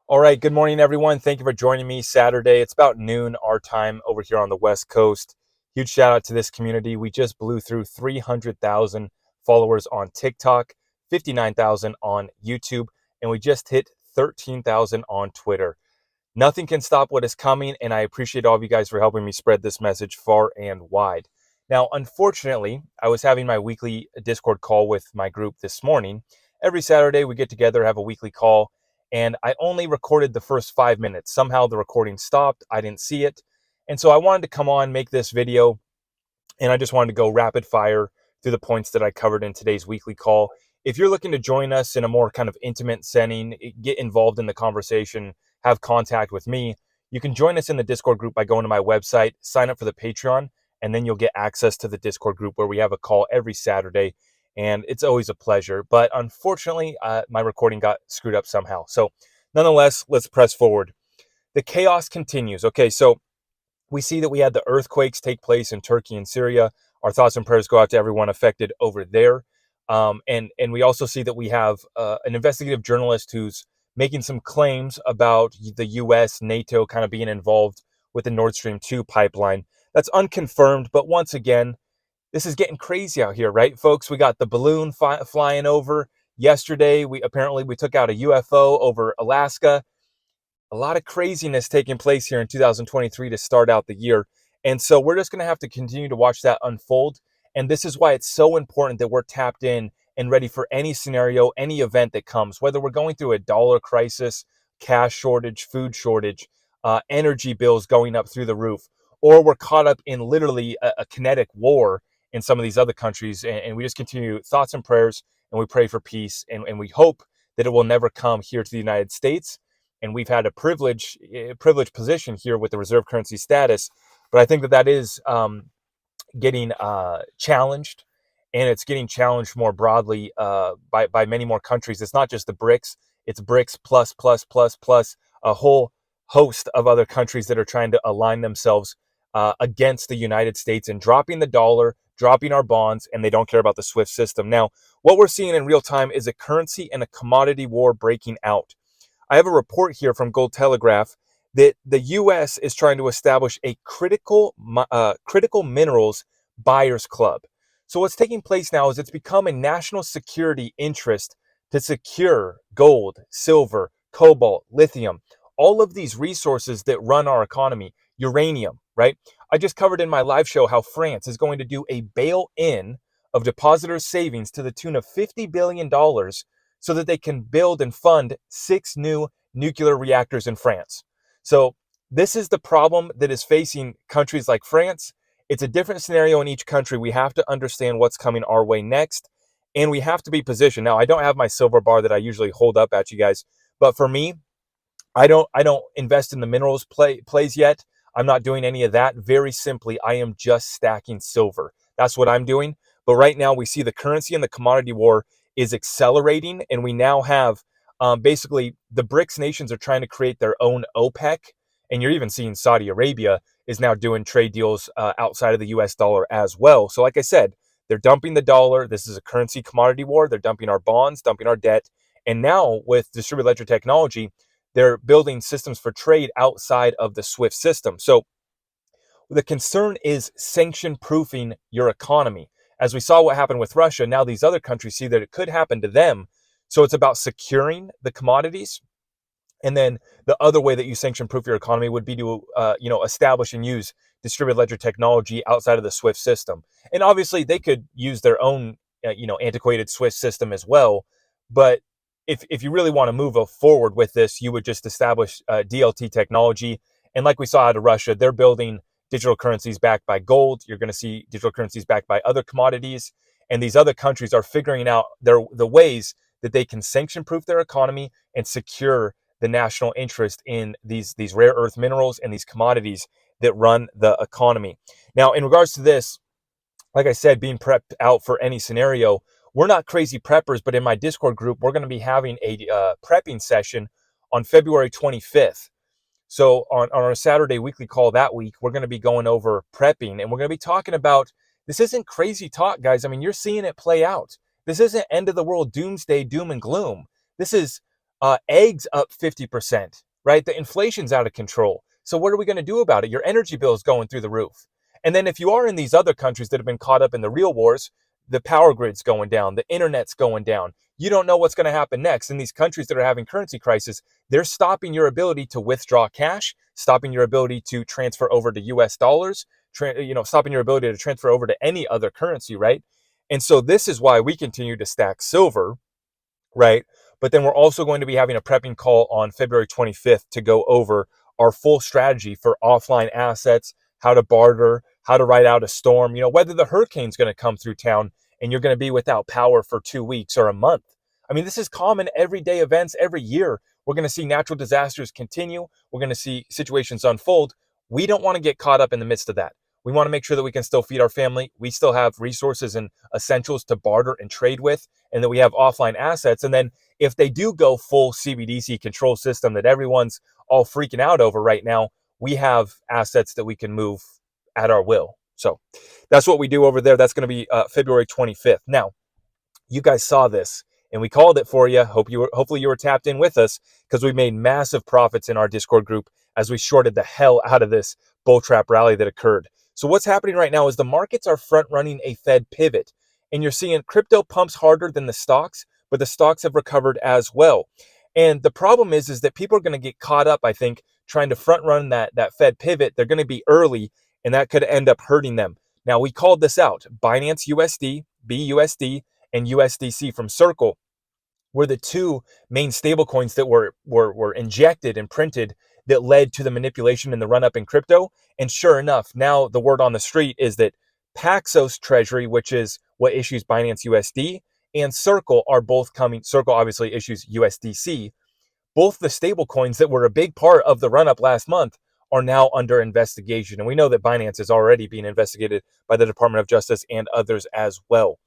All right, good morning, everyone. Thank you for joining me Saturday. It's about noon our time over here on the West Coast. Huge shout out to this community. We just blew through 300,000 followers on TikTok, 59,000 on YouTube, and we just hit 13,000 on Twitter. Nothing can stop what is coming, and I appreciate all of you guys for helping me spread this message far and wide. Now, unfortunately, I was having my weekly Discord call with my group this morning. Every Saturday, we get together, have a weekly call, and I only recorded the first 5 minutes. Somehow the recording stopped. I didn't see it. And so I wanted to come on, make this video, and I just wanted to go rapid fire through the points that I covered in today's weekly call. If you're looking to join us in a more kind of intimate setting, get involved in the conversation, have contact with me, you can join us in the Discord group by going to my website, sign up for the Patreon, and then you'll get access to the Discord group where we have a call every Saturday. And it's always a pleasure. But unfortunately, my recording got screwed up somehow. So nonetheless, let's press forward. The chaos continues. Okay, so we see that we had the earthquakes take place in Turkey and Syria. Our thoughts and prayers go out to everyone affected over there. And we also see that we have an investigative journalist who's making some claims about the U.S., NATO kind of being involved with the Nord Stream 2 pipeline. That's unconfirmed, but once again, this is getting crazy out here, right, folks? We got the balloon flying over yesterday. We took out a UFO over Alaska. A lot of craziness taking place here in 2023 to start out the year. And so we're just going to have to continue to watch that unfold. And this is why it's so important that we're tapped in and ready for any scenario, any event that comes, whether we're going through a dollar crisis, cash shortage, food shortage, energy bills going up through the roof, or we're caught up in literally a kinetic war in some of these other countries. And we just continue thoughts and prayers, and we pray for peace. And we hope that it will never come here to the United States. And we've had a privileged position here with the reserve currency status, but I think that is getting challenged, and it's getting challenged more broadly by many more countries. It's not just the BRICS; it's BRICS plus plus plus plus a whole host of other countries that are trying to align themselves against the United States and dropping the dollar, dropping our bonds, and they don't care about the SWIFT system. Now, what we're seeing in real time is a currency and a commodity war breaking out. I have a report here from Gold Telegraph that the U.S. is trying to establish a critical minerals buyers club. So what's taking place now is it's become a national security interest to secure gold, silver, cobalt, lithium, all of these resources that run our economy, uranium, right? I just covered in my live show how France is going to do a bail-in of depositors' savings to the tune of $50 billion so that they can build and fund 6 new nuclear reactors in France. So this is the problem that is facing countries like France. It's a different scenario in each country. We have to understand what's coming our way next, and we have to be positioned. Now, I don't have my silver bar that I usually hold up at you guys, but for me, I don't invest in the minerals plays yet. I'm not doing any of that. Very simply, I am just stacking silver. That's what I'm doing. But right now, we see the currency and the commodity war is accelerating, and we now have basically the BRICS nations are trying to create their own OPEC, and you're even seeing Saudi Arabia is now doing trade deals outside of the U.S. dollar as well. So, like I said, they're dumping the dollar. This is a currency commodity war. They're dumping our bonds, dumping our debt, and now with distributed ledger technology, they're building systems for trade outside of the SWIFT system. So the concern is sanction proofing your economy. As we saw what happened with Russia, now these other countries see that it could happen to them. So it's about securing the commodities. And then the other way that you sanction proof your economy would be to establish and use distributed ledger technology outside of the SWIFT system. And obviously they could use their own antiquated SWIFT system as well. But if you really want to move forward with this, you would just establish DLT technology. And like we saw out of Russia, they're building digital currencies backed by gold. You're going to see digital currencies backed by other commodities. And these other countries are figuring out the ways that they can sanction proof their economy and secure the national interest in these rare earth minerals and these commodities that run the economy. Now, in regards to this, like I said, being prepped out for any scenario, we're not crazy preppers, but in my Discord group, we're going to be having a prepping session on February 25th. So on our Saturday weekly call that week, we're going to be going over prepping, and we're going to be talking about, this isn't crazy talk, guys. I mean, you're seeing it play out. This isn't end of the world doomsday, doom and gloom. This is Eggs up 50%, right? The inflation's out of control. So what are we going to do about it? Your energy bill is going through the roof. And then if you are in these other countries that have been caught up in the real wars, the power grid's going down, the internet's going down. You don't know what's going to happen next. In these countries that are having currency crisis, they're stopping your ability to withdraw cash, stopping your ability to transfer over to US dollars, stopping your ability to transfer over to any other currency, right? And so this is why we continue to stack silver, right? But then we're also going to be having a prepping call on February 25th to go over our full strategy for offline assets, how to barter, how to ride out a storm, whether the hurricane's going to come through town and you're going to be without power for 2 weeks or a month. I mean, this is common everyday events every year. We're going to see natural disasters continue. We're going to see situations unfold. We don't want to get caught up in the midst of that. We want to make sure that we can still feed our family. We still have resources and essentials to barter and trade with, and that we have offline assets. And then if they do go full CBDC control system that everyone's all freaking out over right now, we have assets that we can move at our will. So that's what we do over there. That's going to be February 25th. Now, you guys saw this and we called it for you. Hopefully you were tapped in with us, because we made massive profits in our Discord group as we shorted the hell out of this bull trap rally that occurred. So what's happening right now is the markets are front running a Fed pivot, and you're seeing crypto pumps harder than the stocks, but the stocks have recovered as well. And the problem is that people are going to get caught up, I think, trying to front run that Fed pivot. They're going to be early, and that could end up hurting them. Now, we called this out. Binance USD, BUSD, and USDC from Circle were the two main stablecoins that were injected and printed that led to the manipulation and the run up in crypto. And sure enough, now the word on the street is that Paxos Treasury, which is what issues Binance USD, and Circle are both coming. Circle obviously issues USDC. Both the stablecoins that were a big part of the run up last month are now under investigation. And we know that Binance is already being investigated by the Department of Justice and others as well.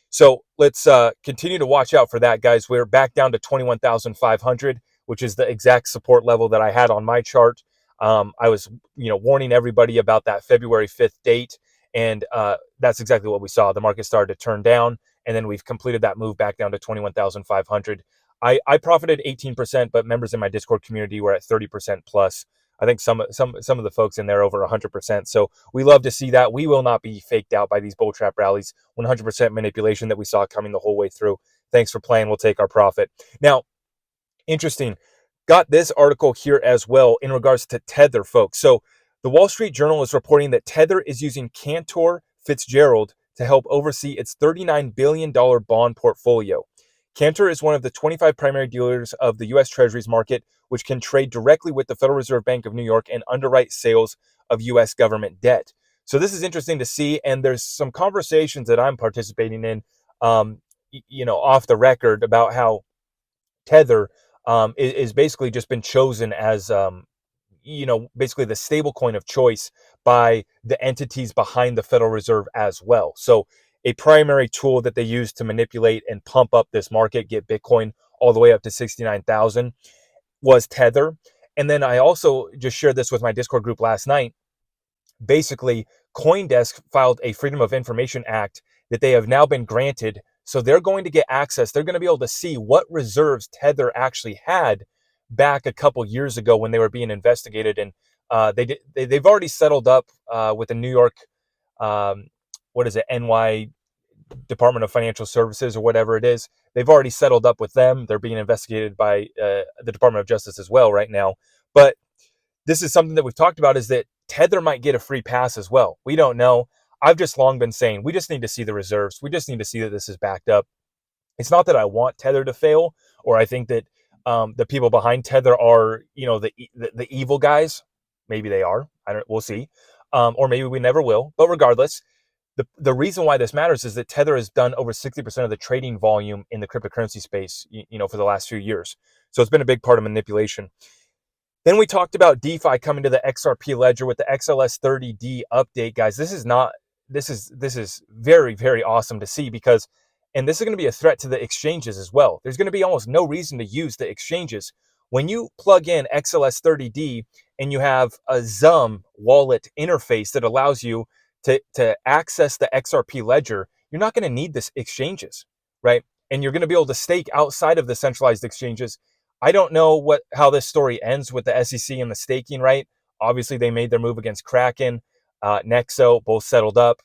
So let's continue to watch out for that, guys. We're back down to 21,500, which is the exact support level that I had on my chart. I was, warning everybody about that February 5th date, and that's exactly what we saw. The market started to turn down, and then we've completed that move back down to 21,500. I profited 18%, but members in my Discord community were at 30% plus. I think some of the folks in there over 100%. So we love to see that. We will not be faked out by these bull trap rallies. 100% manipulation that we saw coming the whole way through. Thanks for playing. We'll take our profit. Now, interesting. Got this article here as well in regards to Tether, folks. So the Wall Street Journal is reporting that Tether is using Cantor Fitzgerald to help oversee its $39 billion bond portfolio. Cantor is one of the 25 primary dealers of the U.S. Treasuries market, which can trade directly with the Federal Reserve Bank of New York and underwrite sales of U.S. government debt. So this is interesting to see, and there's some conversations that I'm participating in, off the record about how Tether is basically just been chosen as, basically the stable coin of choice by the entities behind the Federal Reserve as well. So a primary tool that they use to manipulate and pump up this market, get Bitcoin all the way up to 69,000, was Tether. And then I also just shared this with my Discord group last night. Basically, CoinDesk filed a Freedom of Information Act that they have now been granted. So they're going to get access. They're going to be able to see what reserves Tether actually had back a couple years ago when they were being investigated. And they've already settled up with the New York, NY Department of Financial Services or whatever it is. They've already settled up with them. They're being investigated by the Department of Justice as well right now. But this is something that we've talked about, is that Tether might get a free pass as well. We don't know. I've just long been saying we just need to see the reserves. We just need to see that this is backed up. It's not that I want Tether to fail, or I think that the people behind Tether are, the evil guys. Maybe they are. We'll see. Or maybe we never will. But regardless, the reason why this matters is that Tether has done over 60% of the trading volume in the cryptocurrency space, for the last few years. So it's been a big part of manipulation. Then we talked about DeFi coming to the XRP ledger with the XLS30D update, guys. This is very, very awesome to see, because, and this is going to be a threat to the exchanges as well. There's going to be almost no reason to use the exchanges. When you plug in XLS30D and you have a Zum wallet interface that allows you to access the XRP ledger, you're not going to need this exchanges, right? And you're going to be able to stake outside of the centralized exchanges. I don't know how this story ends with the SEC and the staking, right? Obviously, they made their move against Kraken, Nexo, both settled up.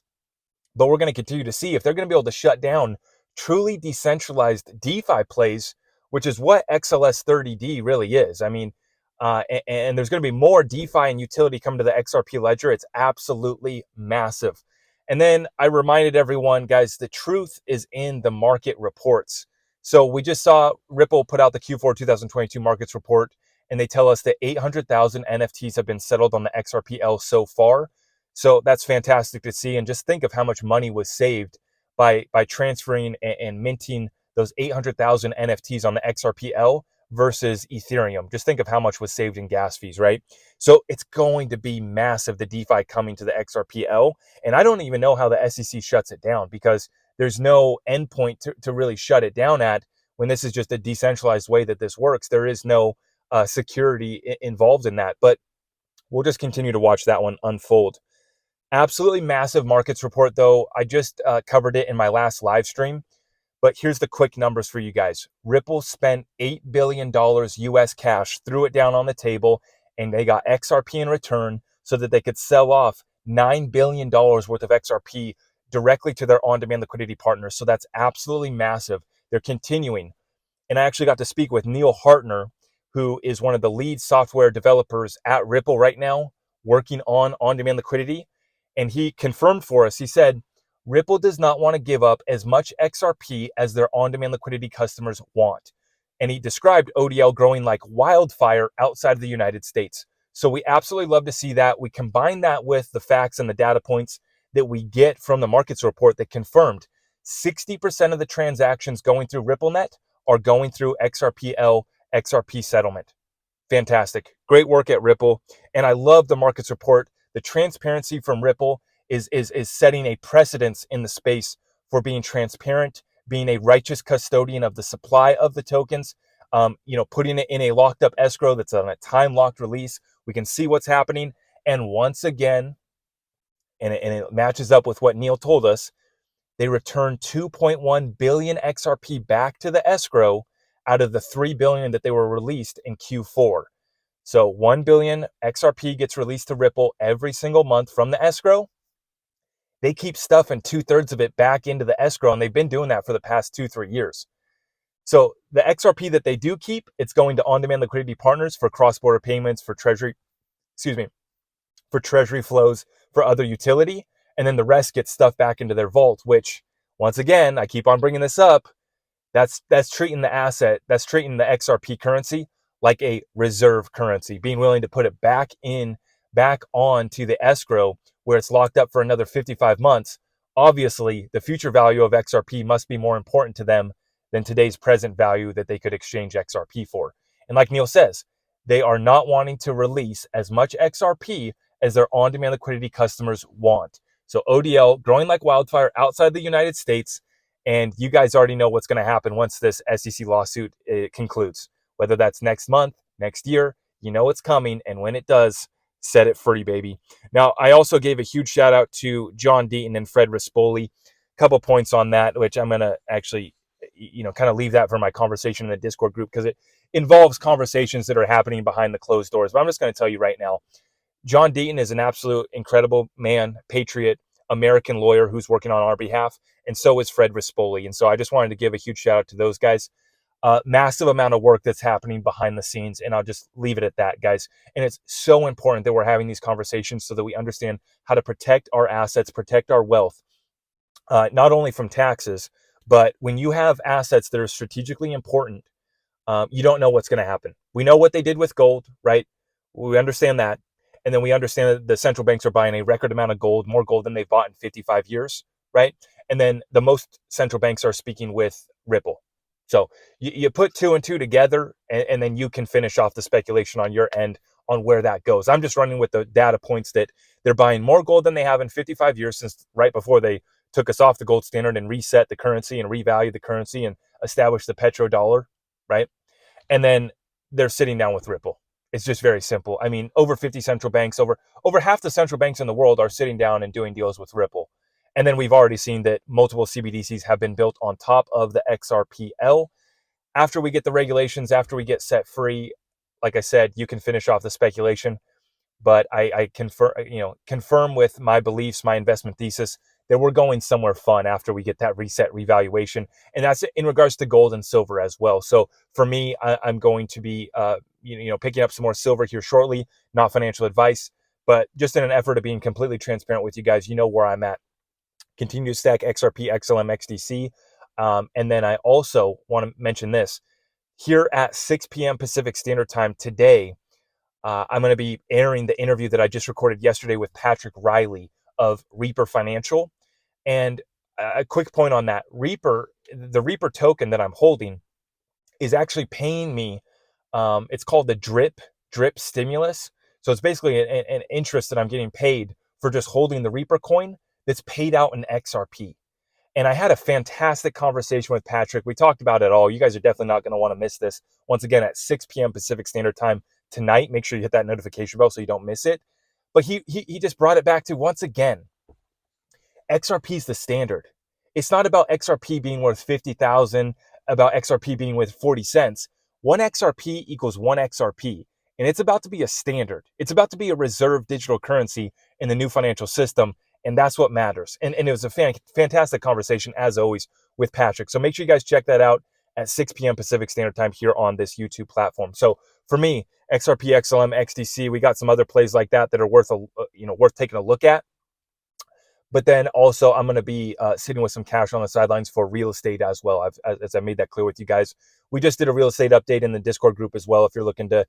But we're going to continue to see if they're going to be able to shut down truly decentralized DeFi plays, which is what XLS 30D really is. I mean, and there's going to be more DeFi and utility coming to the XRP ledger. It's absolutely massive. And then I reminded everyone, guys, the truth is in the market reports. So we just saw Ripple put out the Q4 2022 markets report, and they tell us that 800,000 NFTs have been settled on the XRPL so far. So that's fantastic to see. And just think of how much money was saved by transferring and minting those 800,000 NFTs on the XRPL versus Ethereum. Just think of how much was saved in gas fees, right? So it's going to be massive, the DeFi coming to the XRPL. And I don't even know how the SEC shuts it down, because there's no endpoint to really shut it down at when this is just a decentralized way that this works. There is no security involved in that. But we'll just continue to watch that one unfold. Absolutely massive markets report, though. I just covered it in my last live stream. But here's the quick numbers for you guys. Ripple spent $8 billion US cash, threw it down on the table, and they got XRP in return so that they could sell off $9 billion worth of XRP directly to their on-demand liquidity partners. So that's absolutely massive. They're continuing. And I actually got to speak with Neil Hartner, who is one of the lead software developers at Ripple right now, working on on-demand liquidity. And he confirmed for us, he said, Ripple does not want to give up as much XRP as their on-demand liquidity customers want. And he described ODL growing like wildfire outside of the United States. So we absolutely love to see that. We combine that with the facts and the data points that we get from the markets report that confirmed 60% of the transactions going through RippleNet are going through XRPL, XRP settlement. Fantastic. Great work at Ripple. And I love the markets report. The transparency from Ripple is setting a precedence in the space for being transparent, being a righteous custodian of the supply of the tokens, putting it in a locked up escrow that's on a time locked release. We can see what's happening. And once again, and it matches up with what Neil told us, they returned 2.1 billion XRP back to the escrow out of the 3 billion that they were released in Q4. So 1 billion XRP gets released to Ripple every single month from the escrow. They keep stuffing 2/3 of it back into the escrow, and they've been doing that for the past 2-3 years. So the XRP that they do keep, it's going to on-demand liquidity partners for cross-border payments, for treasury flows, for other utility. And then the rest gets stuffed back into their vault, which, once again, I keep on bringing this up, that's treating the XRP currency like a reserve currency, being willing to put it back onto the escrow where it's locked up for another 55 months. Obviously, the future value of XRP must be more important to them than today's present value that they could exchange XRP for. And like Neil says, they are not wanting to release as much XRP as their on-demand liquidity customers want. So ODL growing like wildfire outside the United States, and you guys already know what's going to happen once this SEC lawsuit concludes. Whether that's next month, next year, you know it's coming, and when it does, set it free, baby. Now, I also gave a huge shout out to John Deaton and Fred Rispoli. A couple points on that, which I'm going to actually, kind of leave that for my conversation in the Discord group, because it involves conversations that are happening behind the closed doors. But I'm just going to tell you right now, John Deaton is an absolute incredible man, patriot, American lawyer who's working on our behalf, and so is Fred Rispoli. And so I just wanted to give a huge shout out to those guys. Massive amount of work that's happening behind the scenes, and I'll just leave it at that, guys. And it's so important that we're having these conversations so that we understand how to protect our assets, protect our wealth, not only from taxes, but when you have assets that are strategically important, you don't know what's going to happen. We know what they did with gold, right? We understand that. And then we understand that the central banks are buying a record amount of gold, more gold than they've bought in 55 years, right? And then the most central banks are speaking with Ripple. So you put 2 and 2 together, and then you can finish off the speculation on your end on where that goes. I'm just running with the data points that they're buying more gold than they have in 55 years, since right before they took us off the gold standard and reset the currency and revalued the currency and established the petrodollar, right? And then they're sitting down with Ripple. It's just very simple. I mean, over 50 central banks, over half the central banks in the world are sitting down and doing deals with Ripple. And then we've already seen that multiple CBDCs have been built on top of the XRPL. After we get the regulations, after we get set free, like I said, you can finish off the speculation. But I confirm with my beliefs, my investment thesis, that we're going somewhere fun after we get that reset revaluation, and that's in regards to gold and silver as well. So for me, I'm going to be picking up some more silver here shortly. Not financial advice, but just in an effort of being completely transparent with you guys, you know where I'm at. Continue to stack XRP, XLM, XDC, and then I also want to mention this here at 6 p.m. Pacific Standard Time today. I'm going to be airing the interview that I just recorded yesterday with Patrick Riley of Reaper Financial. And a quick point on that, the Reaper token that I'm holding is actually paying me. It's called the drip stimulus. So it's basically an interest that I'm getting paid for just holding the Reaper coin that's paid out in XRP. And I had a fantastic conversation with Patrick. We talked about it all. You guys are definitely not going to want to miss this. Once again, at 6 p.m. Pacific Standard Time tonight. Make sure you hit that notification bell so you don't miss it. But he just brought it back to, once again, XRP is the standard. It's not about XRP being worth 50,000, about XRP being worth 40 cents. One XRP equals one XRP. And it's about to be a standard. It's about to be a reserve digital currency in the new financial system. And that's what matters. And it was a fantastic conversation, as always, with Patrick. So make sure you guys check that out at 6 p.m. Pacific Standard Time here on this YouTube platform. So for me, XRP, XLM, XDC, we got some other plays like that are worth taking a look at. But then also, I'm going to be sitting with some cash on the sidelines for real estate as well. As I made that clear with you guys, we just did a real estate update in the Discord group as well. If you're looking to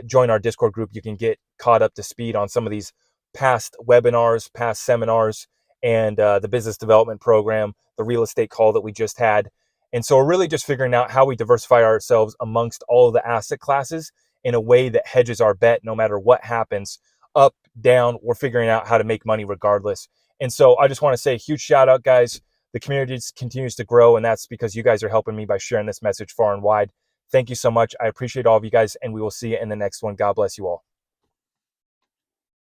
join our Discord group, you can get caught up to speed on some of these past webinars, past seminars, and the business development program, the real estate call that we just had. And so we're really just figuring out how we diversify ourselves amongst all of the asset classes in a way that hedges our bet no matter what happens, up, down. We're figuring out how to make money regardless. And so I just want to say a huge shout out, guys. The community continues to grow, and that's because you guys are helping me by sharing this message far and wide. Thank you so much. I appreciate all of you guys, and we will see you in the next one. God bless you all.